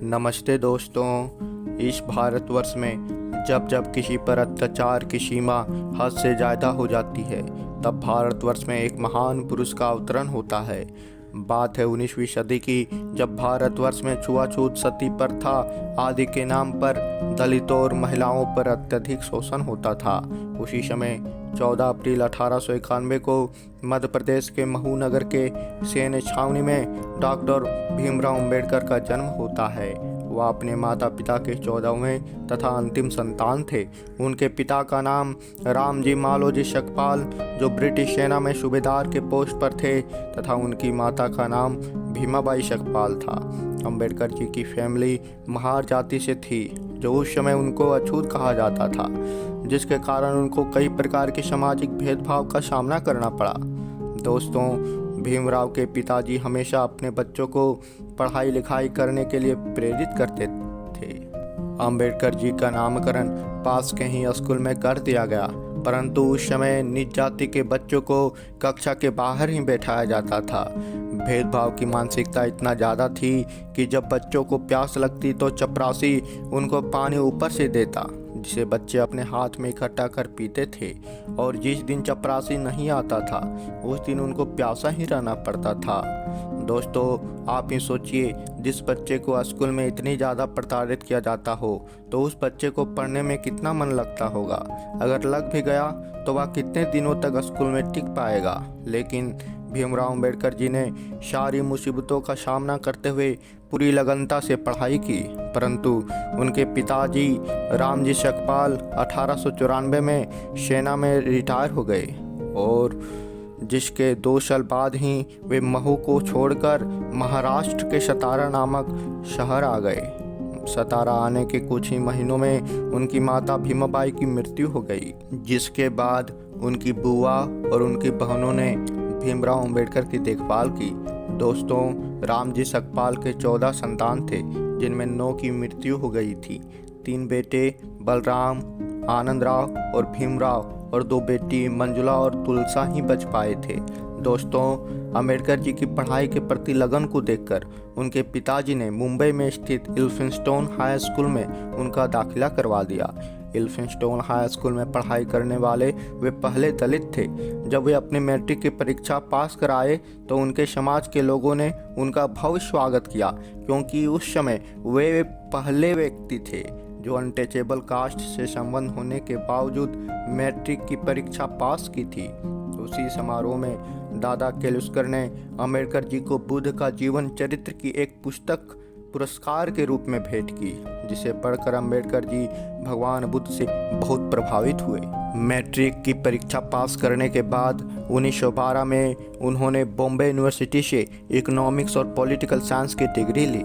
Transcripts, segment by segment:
नमस्ते दोस्तों। इस भारतवर्ष में जब जब किसी पर अत्याचार की सीमा हद से ज़्यादा हो जाती है तब भारतवर्ष में एक महान पुरुष का अवतरण होता है। बात है 19वीं सदी की, जब भारतवर्ष में छुआछूत, सती प्रथा आदि के नाम पर दलितों और महिलाओं पर अत्यधिक शोषण होता था। उसी समय 14 अप्रैल 1891 को मध्य प्रदेश के महू नगर के सैन्य छावनी में डॉक्टर भीमराव अंबेडकर का जन्म होता है। वह अपने माता पिता के 14वें तथा अंतिम संतान थे। उनके पिता का नाम रामजी मालोजी सकपाल, जो ब्रिटिश सेना में सूबेदार के पोस्ट पर थे, तथा उनकी माता का नाम भीमाबाई सकपाल था। अंबेडकर जी की फैमिली महार जाति से थी, जो उस समय उनको अछूत कहा जाता था, जिसके कारण उनको कई प्रकार के सामाजिक भेदभाव का सामना करना पड़ा। दोस्तों, भीमराव के पिताजी हमेशा अपने बच्चों को पढ़ाई लिखाई करने के लिए प्रेरित करते थे। अंबेडकर जी का नामकरण पास के ही स्कूल में कर दिया गया, परंतु उस समय नीच जाति के बच्चों को कक्षा के बाहर ही बैठाया जाता था। भेदभाव की मानसिकता इतना ज़्यादा थी कि जब बच्चों को प्यास लगती तो चपरासी उनको पानी ऊपर से देता, जिसे बच्चे अपने हाथ में इकट्ठा कर पीते थे। और जिस दिन चपरासी नहीं आता था उस दिन उनको प्यासा ही रहना पड़ता था। दोस्तों, आप ही सोचिए, जिस बच्चे को स्कूल में इतनी ज़्यादा प्रताड़ित किया जाता हो तो उस बच्चे को पढ़ने में कितना मन लगता होगा। अगर लग भी गया तो वह कितने दिनों तक स्कूल में टिक पाएगा। लेकिन भीमराव अंबेडकर जी ने सारी मुसीबतों का सामना करते हुए पूरी लगनता से पढ़ाई की, परंतु उनके पिताजी रामजी सकपाल 1894 में सेना में रिटायर हो गए और जिसके 2 साल बाद ही वे महू को छोड़कर महाराष्ट्र के सतारा नामक शहर आ गए। सतारा आने के कुछ ही महीनों में उनकी माता भीमाबाई की मृत्यु हो गई, जिसके बाद उनकी बुआ और उनकी बहनों ने भीमराव अंबेडकर की देखभाल की। दोस्तों, रामजी सकपाल के 14 संतान थे, जिनमें 9 की मृत्यु हो गई थी। 3 बेटे बलराम, आनंदराव और भीमराव और 2 बेटी मंजुला और तुलसा ही बच पाए थे। दोस्तों, अंबेडकर जी की पढ़ाई के प्रति लगन को देखकर उनके पिताजी ने मुंबई में स्थित इल्फिंस्टन हाई स्कूल में उनका दाखिला करवा दिया। इल्फिंस्टन हाई स्कूल में पढ़ाई करने वाले वे पहले दलित थे। जब वे अपनी मैट्रिक की परीक्षा पास कर आए तो उनके समाज के लोगों ने उनका भव्य स्वागत किया, क्योंकि उस समय वे पहले व्यक्ति थे जो अनटचेबल कास्ट से संबंध होने के बावजूद मैट्रिक की परीक्षा पास की थी। उसी समारोह में दादा केलुस्कर ने अंबेडकर जी को बुद्ध का जीवन चरित्र की एक पुस्तक पुरस्कार के रूप में भेंट की, जिसे पढ़कर अंबेडकर जी भगवान बुद्ध से बहुत प्रभावित हुए। मैट्रिक की परीक्षा पास करने के बाद 1912 में उन्होंने बॉम्बे यूनिवर्सिटी से इकोनॉमिक्स और पॉलिटिकल साइंस की डिग्री ली।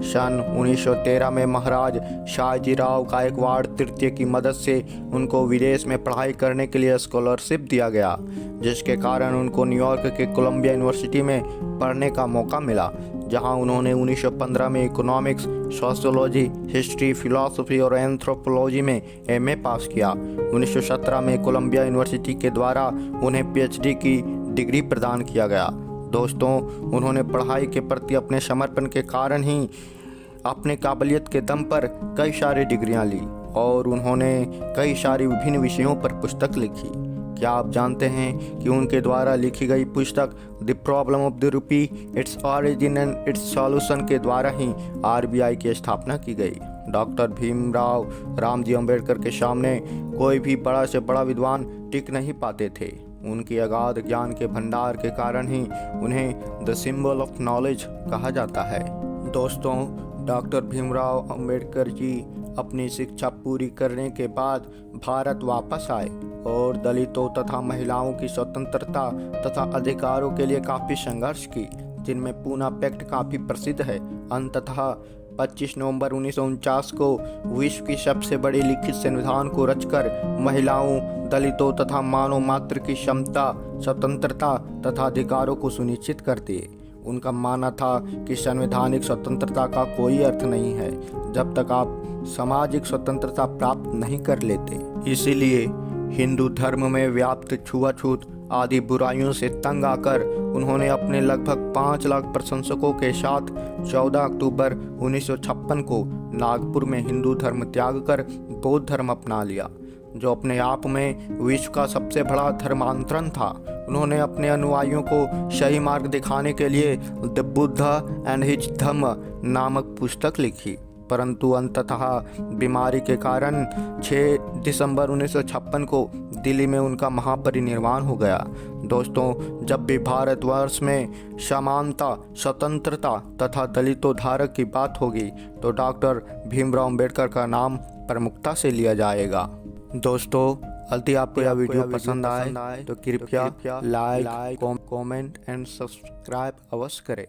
सन 1913 में महाराज शाहजीराव गायकवाड़ तृतीय की मदद से उनको विदेश में पढ़ाई करने के लिए स्कॉलरशिप दिया गया, जिसके कारण उनको न्यूयॉर्क के कोलंबिया यूनिवर्सिटी में पढ़ने का मौका मिला, जहां उन्होंने 1915 में इकोनॉमिक्स, सोशियोलॉजी, हिस्ट्री, फिलॉसफी और एंथ्रोपोलॉजी में एमए पास किया। 1917 में कोलंबिया यूनिवर्सिटी के द्वारा उन्हें पीएचडी की डिग्री प्रदान किया गया। दोस्तों, उन्होंने पढ़ाई के प्रति अपने समर्पण के कारण ही अपने काबिलियत के दम पर कई सारी डिग्रियां ली और उन्होंने कई सारी विभिन्न विषयों पर पुस्तक लिखी। क्या आप जानते हैं कि उनके द्वारा लिखी गई पुस्तक the problem of the rupee, its origin and it's solution के द्वारा ही आरबीआई की स्थापना की गई। डॉक्टर भीमराव रामजी अंबेडकर के सामने कोई भी बड़ा से बड़ा विद्वान टिक नहीं पाते थे। उनकी अगाध ज्ञान के भंडार के कारण ही उन्हें द सिंबल ऑफ नॉलेज कहा जाता है। दोस्तों, डॉक्टर भीमराव अंबेडकर जी अपनी शिक्षा पूरी करने के बाद भारत वापस आए और दलितों तथा महिलाओं की स्वतंत्रता तथा अधिकारों के लिए काफ़ी संघर्ष की, जिनमें पूना पैक्ट काफ़ी प्रसिद्ध है। अंततः 25 नवंबर 1949 को विश्व की सबसे बड़ी लिखित संविधान को रचकर महिलाओं, दलितों तथा मानव मात्र की क्षमता, स्वतंत्रता तथा अधिकारों को सुनिश्चित कर दिए। उनका मानना था कि संवैधानिक स्वतंत्रता का कोई अर्थ नहीं है जब तक आप सामाजिक स्वतंत्रता प्राप्त नहीं कर लेते। इसीलिए हिंदू धर्म में व्याप्त छुआछूत, आदि बुराइयों से तंग आकर उन्होंने अपने लगभग 5 लाख प्रशंसकों के साथ 14 अक्टूबर 1956 को नागपुर में हिंदू धर्म त्याग कर बौद्ध धर्म अपना लिया, जो अपने आप में विश्व का सबसे बड़ा धर्मांतरण था। उन्होंने अपने अनुयायियों को सही मार्ग दिखाने के लिए द बुद्ध एंड हिज धम्म नामक पुस्तक लिखी, परंतु अंततः बीमारी के कारण 6 दिसंबर 1956 को दिल्ली में उनका महापरिनिर्वाण हो गया। दोस्तों, जब भी भारतवर्ष में समानता, स्वतंत्रता तथा दलितोद्धारक की बात होगी तो डॉक्टर भीमराव अंबेडकर का नाम प्रमुखता से लिया जाएगा। दोस्तों, यदि आपको यह वीडियो पसंद आए तो कृपया लाइक, कमेंट एंड सब्सक्राइब अवश्य करें।